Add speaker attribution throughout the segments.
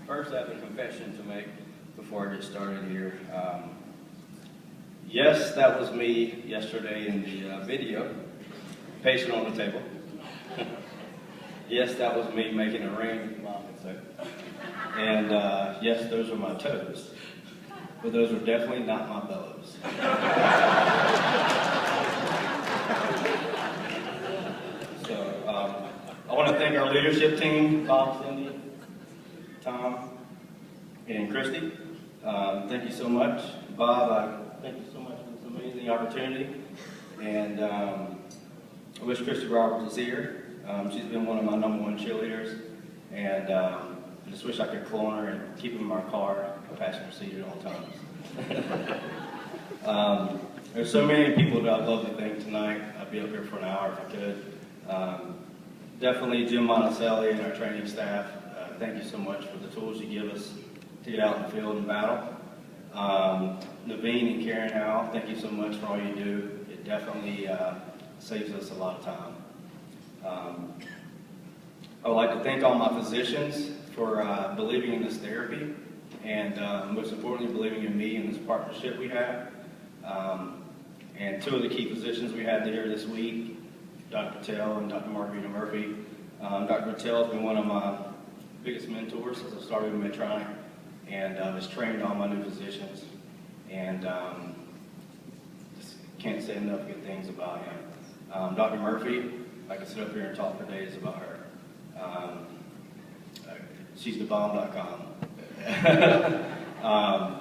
Speaker 1: First, I have a confession to make before I get started here. Yes, that was me yesterday in the video, patient on the table. Yes, that was me making it rain, Mom would say. And yes, those are my toes. But those are definitely not my bellows. So I want to thank our leadership team, Bob, Cindy, Tom, and Christy. Thank you so much. Bob, thank you so much for this amazing opportunity. And I wish Christy Roberts was here. She's been one of my #1 cheerleaders. And I just wish I could clone her and keep her in my car, a passenger seat at all times. There's so many people that I'd love to thank tonight. I'd be up here for an hour if I could. Definitely Jim Monticelli and our training staff. Thank you so much for the tools you give us to get out in the field and battle. Naveen and Karen Howell, thank you so much for all you do. It definitely saves us a lot of time. I would like to thank all my physicians for believing in this therapy and most importantly believing in me and this partnership we have. And two of the key physicians we had here this week, Dr. Patel and Dr. Margarita Murphy. Dr. Patel has been one of my biggest mentors since I started with Medtronic and has trained all my new physicians. And just can't say enough good things about him. Dr. Murphy, I could sit up here and talk for days about her. She's thebomb.com.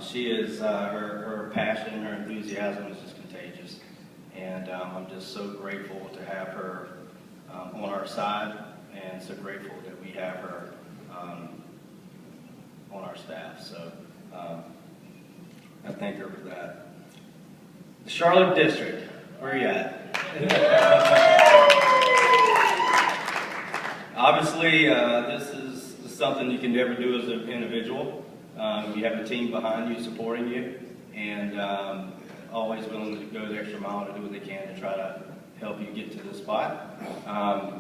Speaker 1: She is, her passion, her enthusiasm is just contagious. And I'm just so grateful to have her on our side and so grateful that we have her on our staff. So I thank her for that. The Charlotte District, where are you at? Obviously, this is something you can never do as an individual. You have a team behind you supporting you and always willing to go the extra mile to do what they can to try to help you get to this spot. I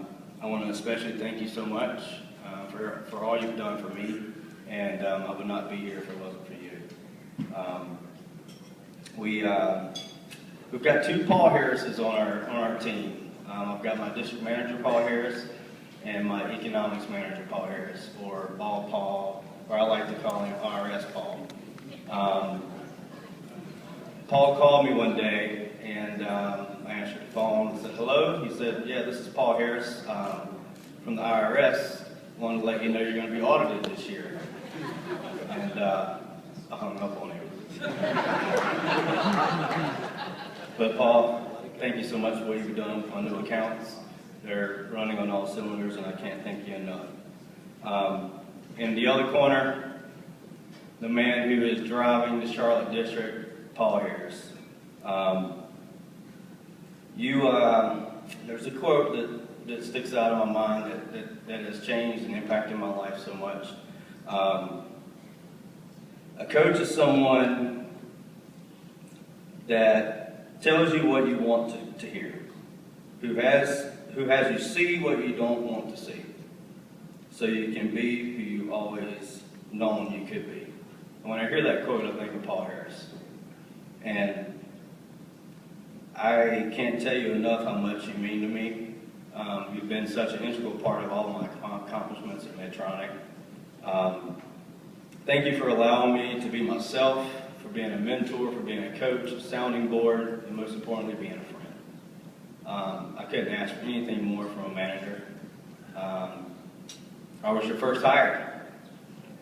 Speaker 1: want to especially thank you so much for all you've done for me, and I would not be here if it wasn't for you. We've got two Paul Harrises on our team. I've got my district manager, Paul Harris, and my economics manager, Paul Harris, or Ball Paul, or I like to call him RS Paul. Paul called me one day, and I answered the phone and said, "Hello?" He said, "Yeah, this is Paul Harris from the IRS. Wanted to let you know you're going to be audited this year." And I hung up on him. But Paul, thank you so much for what you've done with my new accounts. They're running on all cylinders, and I can't thank you enough. In the other corner, the man who is driving the Charlotte District, Paul Harris. There's a quote that sticks out in my mind that has changed and impacted my life so much. A coach is someone that tells you what you want to hear, who has you see what you don't want to see, so you can be who you always known you could be. And when I hear that quote, I think of Paul Harris. And I can't tell you enough how much you mean to me. You've been such an integral part of all of my accomplishments at Medtronic. Thank you for allowing me to be myself, for being a mentor, for being a coach, a sounding board, and most importantly, being a friend. I couldn't ask for anything more from a manager. I was your first hire,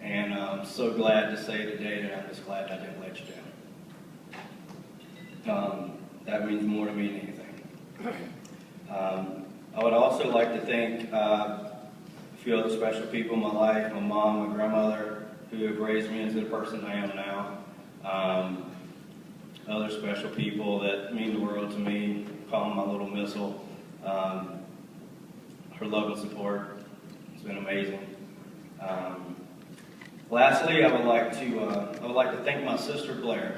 Speaker 1: and I'm so glad to say today that I'm just glad I didn't let you down. That means more to me than anything. I would also like to thank a few other special people in my life, my mom, my grandmother, who have raised me into the person I am now. Other special people that mean the world to me, call them my little missile. Her love and support has been amazing. Lastly, I would like to thank my sister Blair,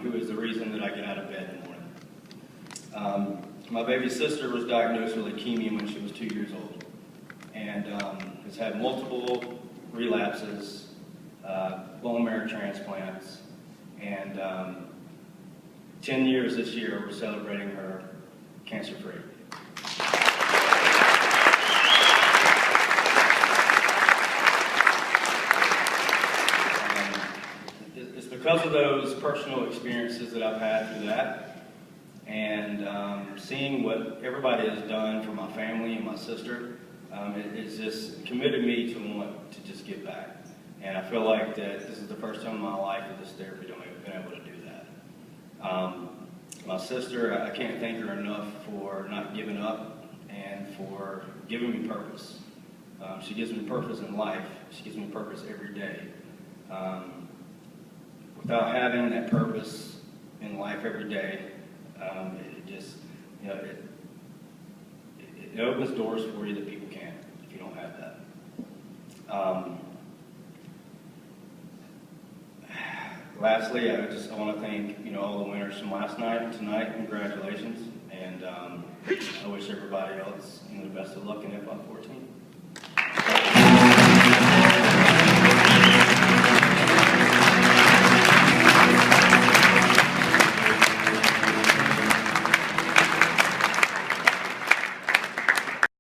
Speaker 1: who is the reason that I get out of bed in the morning. My baby sister was diagnosed with leukemia when she was 2 years old, and has had multiple relapses bone marrow transplants, and 10 years this year, we're celebrating her cancer-free. It's because of those personal experiences that I've had through that, and seeing what everybody has done for my family and my sister, it's just committed me to want to just give back. And I feel like that this is the first time in my life with this therapy that I've been able to do that. My sister, I can't thank her enough for not giving up and for giving me purpose. She gives me purpose in life. She gives me purpose every day. Without having that purpose in life every day, it just, you know, it opens doors for you that people can't if you don't have that. Lastly, I want to thank all the winners from last night and tonight. Congratulations, and I wish everybody else the best of luck in FY14.